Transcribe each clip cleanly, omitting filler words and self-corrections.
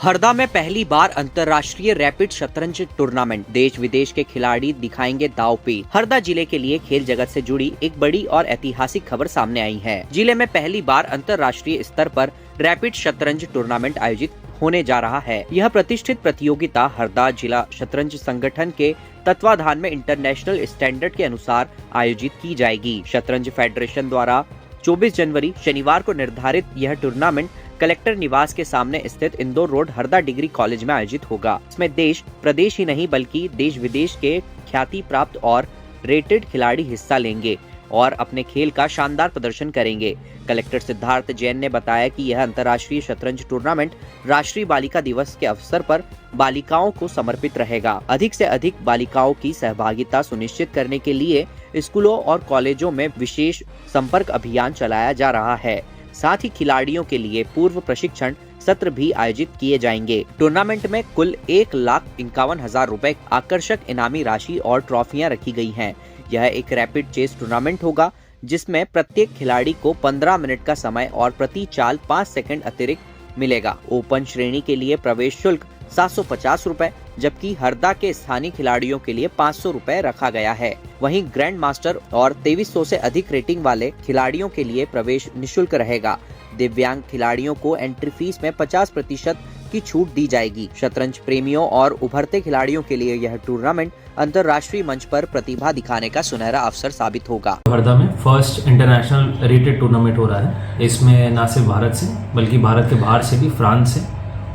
हरदा में पहली बार अंतर्राष्ट्रीय रैपिड शतरंज टूर्नामेंट, देश विदेश के खिलाड़ी दिखाएंगे दांवपेच। हरदा जिले के लिए खेल जगत से जुड़ी एक बड़ी और ऐतिहासिक खबर सामने आई है। जिले में पहली बार अंतर्राष्ट्रीय स्तर पर रैपिड शतरंज टूर्नामेंट आयोजित होने जा रहा है। यह प्रतिष्ठित प्रतियोगिता हरदा जिला शतरंज संगठन के तत्वाधान में इंटरनेशनल स्टैंडर्ड के अनुसार आयोजित की जाएगी। शतरंज फेडरेशन द्वारा 24 जनवरी शनिवार को निर्धारित यह टूर्नामेंट कलेक्टर निवास के सामने स्थित Indore road Harda degree college में आयोजित होगा। इसमें देश प्रदेश ही नहीं बल्कि देश विदेश के ख्याति प्राप्त और रेटेड खिलाड़ी हिस्सा लेंगे और अपने खेल का शानदार प्रदर्शन करेंगे। कलेक्टर सिद्धार्थ जैन ने बताया कि यह अंतर्राष्ट्रीय शतरंज टूर्नामेंट राष्ट्रीय बालिका दिवस के अवसर पर बालिकाओं को समर्पित रहेगा। अधिक से अधिक बालिकाओं की सहभागिता सुनिश्चित करने के लिए स्कूलों और कॉलेजों में विशेष संपर्क अभियान चलाया जा रहा है। साथ ही खिलाड़ियों के लिए पूर्व प्रशिक्षण सत्र भी आयोजित किए जाएंगे। टूर्नामेंट में कुल 1,51,000 रुपए आकर्षक इनामी राशि और ट्रॉफियां रखी गई हैं। यह एक रैपिड चेस टूर्नामेंट होगा जिसमें प्रत्येक खिलाड़ी को 15 मिनट का समय और प्रति चाल 5 सेकंड अतिरिक्त मिलेगा। ओपन श्रेणी के लिए प्रवेश शुल्क 750 रुपए, जबकि हरदा के स्थानीय खिलाड़ियों के लिए 500 रुपए रखा गया है। वहीं ग्रैंड मास्टर और 2300 से अधिक रेटिंग वाले खिलाड़ियों के लिए प्रवेश निशुल्क रहेगा। दिव्यांग खिलाड़ियों को एंट्री फीस में 50% की छूट दी जाएगी। शतरंज प्रेमियों और उभरते खिलाड़ियों के लिए यह टूर्नामेंट अंतर्राष्ट्रीय मंच पर प्रतिभा दिखाने का सुनहरा अवसर साबित होगा। हरदा में फर्स्ट इंटरनेशनल रेटेड टूर्नामेंट हो रहा है। इसमें न सिर्फ भारत से बल्कि भारत के बाहर से भी फ्रांस से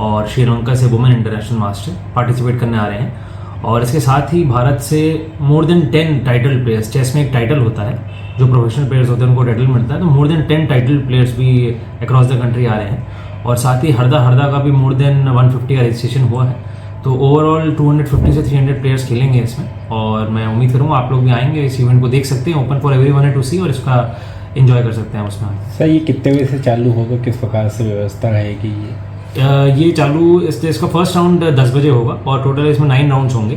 और श्रीलंका से वुमेन इंटरनेशनल मास्टर पार्टिसिपेट करने आ रहे हैं। और इसके साथ ही भारत से more than 10 title players, chess में एक टाइटल होता है जो प्रोफेशनल प्लेयर्स होते हैं उनको टाइटल मिलता है, तो मोर देन 10 टाइटल प्लेयर्स भी अक्रॉस द कंट्री आ रहे हैं। और साथ ही हरदा का भी मोर देन 150 का रजिस्ट्रेशन हुआ है। तो ओवरऑल 250 से 300 प्लेयर्स खेलेंगे इसमें और मैं उम्मीद करूँगा आप लोग भी आएंगे, इस इवेंट को देख सकते हैं। ओपन फॉर एवरीवन टू सी और इसका एंजॉय कर सकते हैं उसमें। सर ये कितने बजे से चालू होगा, किस प्रकार से व्यवस्था रहेगी? ये चालू इसका फर्स्ट राउंड 10 बजे होगा और टोटल इसमें 9 राउंड्स होंगे।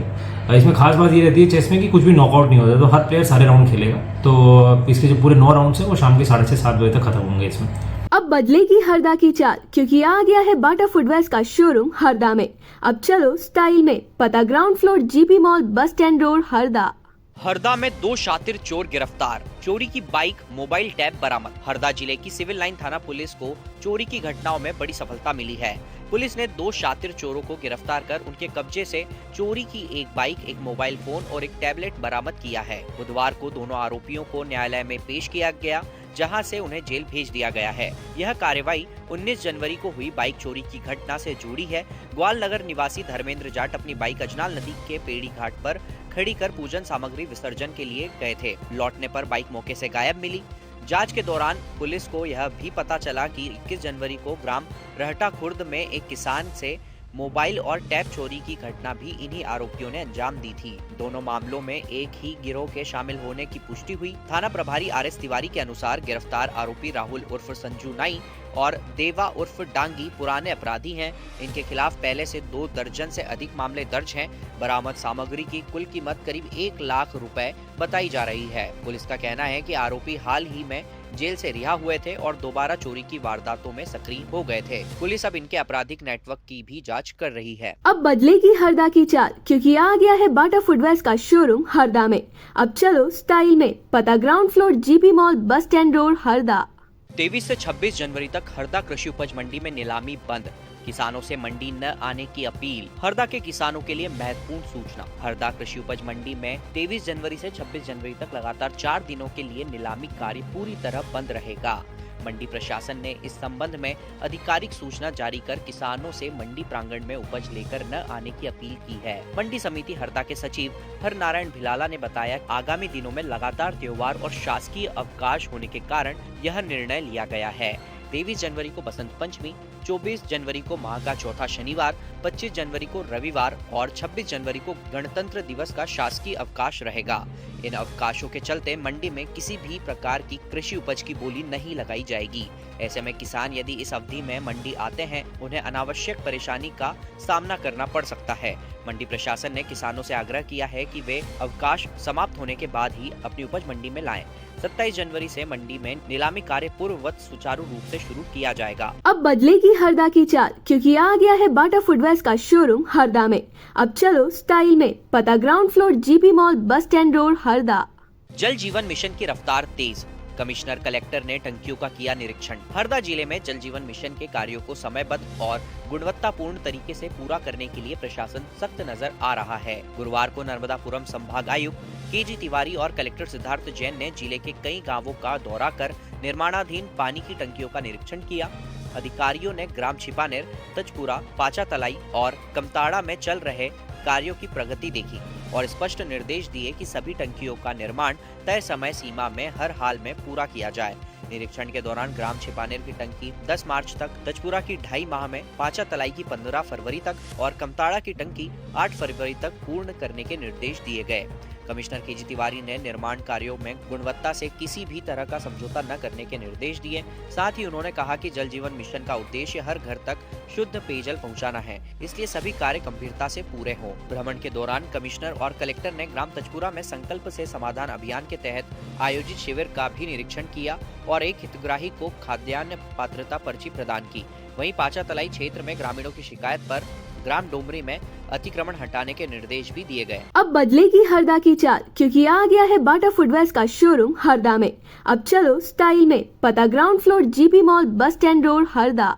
इसमें खास बात ये रहती है चेस में कि कुछ भी नॉकआउट नहीं होता, तो हर प्लेयर सारे राउंड खेलेगा। तो इसके जो पूरे 9 राउंड्स हैं वो शाम के 6:30-7 बजे तक खत्म होंगे इसमें। अब बदलेगी हरदा की चाल, क्योंकि आ गया है बाटा फुटवेयर्स का शोरूम हरदा में। अब चलो स्टाइल में, पता ground floor GP mall, bus stand road, Harda. Harda में 2 शातिर चोर गिरफ्तार, चोरी की बाइक, मोबाइल टैब बरामद। हरदा जिले की सिविल लाइन थाना पुलिस को चोरी की घटनाओं में बड़ी सफलता मिली है। पुलिस ने 2 शातिर चोरों को गिरफ्तार कर उनके कब्जे से चोरी की एक बाइक, एक मोबाइल फोन और एक टैबलेट बरामद किया है। बुधवार को दोनों आरोपियों को न्यायालय में पेश किया गया, जहां से उन्हें जेल भेज दिया गया है। यह कार्रवाई 19 जनवरी को हुई बाइक चोरी की घटना से जुड़ी है। ग्वाल नगर निवासी धर्मेंद्र जाट अपनी बाइक अजनाल नदी के पेड़ी घाट पर खड़ी कर पूजन सामग्री विसर्जन के लिए गए थे। लौटने पर बाइक मौके से गायब मिली। जांच के दौरान पुलिस को यह भी पता चला कि 21 जनवरी को ग्राम रहटा खुर्द में एक किसान से मोबाइल और टैब चोरी की घटना भी इन्हीं आरोपियों ने अंजाम दी थी। दोनों मामलों में एक ही गिरोह के शामिल होने की पुष्टि हुई। थाना प्रभारी RS तिवारी के अनुसार गिरफ्तार आरोपी राहुल उर्फ संजू नाई और देवा उर्फ डांगी पुराने अपराधी हैं। इनके खिलाफ पहले से 2 दर्जन से अधिक मामले दर्ज हैं। बरामद सामग्री की कुल कीमत करीब 1 लाख रुपए बताई जा रही है। पुलिस का कहना है कि आरोपी हाल ही में जेल से रिहा हुए थे और दोबारा चोरी की वारदातों में सक्रिय हो गए थे। पुलिस अब इनके आपराधिक नेटवर्क की भी जांच कर रही है। अब बदलेगी हरदा की चाल, क्योंकि आ गया है बाटा फुटवेयर्स का शोरूम हरदा में। अब चलो स्टाइल में, पता ground floor GP mall, bus stand road, Harda. 23 से 26 जनवरी तक हरदा कृषि उपज मंडी में नीलामी बंद, किसानों से मंडी न आने की अपील। हरदा के किसानों के लिए महत्वपूर्ण सूचना। हरदा कृषि उपज मंडी में 23 जनवरी से 26 जनवरी तक लगातार 4 दिनों के लिए नीलामी कार्य पूरी तरह बंद रहेगा। मंडी प्रशासन ने इस संबंध में आधिकारिक सूचना जारी कर किसानों से मंडी प्रांगण में उपज लेकर न आने की अपील की है। मंडी समिति हरदा के सचिव हर नारायण भिलाला ने बताया, आगामी दिनों में लगातार त्योहार और शासकीय अवकाश होने के कारण यह निर्णय लिया गया है। 23 जनवरी को बसंत पंचमी, 24 जनवरी को माह का चौथा शनिवार, 25 जनवरी को रविवार और 26 जनवरी को गणतंत्र दिवस का शासकीय अवकाश रहेगा। इन अवकाशों के चलते मंडी में किसी भी प्रकार की कृषि उपज की बोली नहीं लगाई जाएगी। ऐसे में किसान यदि इस अवधि में मंडी आते हैं, उन्हें अनावश्यक परेशानी का सामना करना पड़ सकता है। मंडी प्रशासन ने किसानों से आग्रह किया है कि वे अवकाश समाप्त होने के बाद ही अपनी उपज मंडी में लाएं। 27 जनवरी से मंडी में नीलामी कार्य पूर्ववत सुचारू रूप से शुरू किया जाएगा। अब बदलेगी हरदा की चाल, क्योंकि आ गया है बाटा फुटवेयर्स का शोरूम हरदा में। अब चलो स्टाइल में, पता ground floor GP mall, bus stand road, Harda. जल जीवन मिशन की रफ्तार तेज, कमिश्नर कलेक्टर ने टंकियों का किया निरीक्षण। हरदा जिले में जल जीवन मिशन के कार्यों को समयबद्ध और गुणवत्तापूर्ण तरीके से पूरा करने के लिए प्रशासन सख्त नजर आ रहा है। गुरुवार को नर्मदापुरम संभाग आयुक्त केजी तिवारी और कलेक्टर सिद्धार्थ जैन ने जिले के कई गांवों का दौरा कर निर्माणाधीन पानी की टंकियों का निरीक्षण किया। अधिकारियों ने ग्राम छिपानेर, तजपुरा, पाचा तलाई और कमताड़ा में चल रहे कार्यों की प्रगति देखी और स्पष्ट निर्देश दिए कि सभी टंकियों का निर्माण तय समय सीमा में हर हाल में पूरा किया जाए। निरीक्षण के दौरान ग्राम छिपानेर की टंकी 10 मार्च तक, तजपुरा की 2.5 माह में, पाचा तलाई की 15 फरवरी तक और कमताड़ा की टंकी 8 फरवरी तक पूर्ण करने के निर्देश दिए गए। कमिश्नर केजी तिवारी ने निर्माण कार्यों में गुणवत्ता से किसी भी तरह का समझौता न करने के निर्देश दिए। साथ ही उन्होंने कहा कि जल जीवन मिशन का उद्देश्य हर घर तक शुद्ध पेयजल पहुंचाना है, इसलिए सभी कार्य गंभीरता से पूरे हों। भ्रमण के दौरान कमिश्नर और कलेक्टर ने ग्राम तजपुरा में संकल्प से समाधान अभियान के तहत आयोजित शिविर का भी निरीक्षण किया और एक हितग्राही को खाद्यान्न पात्रता पर्ची प्रदान की। वहीं पाचा तलाई क्षेत्र में ग्रामीणों की शिकायत पर ग्राम डोमरी में अतिक्रमण हटाने के निर्देश भी दिए गए। अब बदलेगी हरदा की चाल, क्योंकि आ गया है बाटा फुटवेयर्स का शोरूम हरदा में। अब चलो स्टाइल में, पता ground floor GP mall, bus stand road, Harda.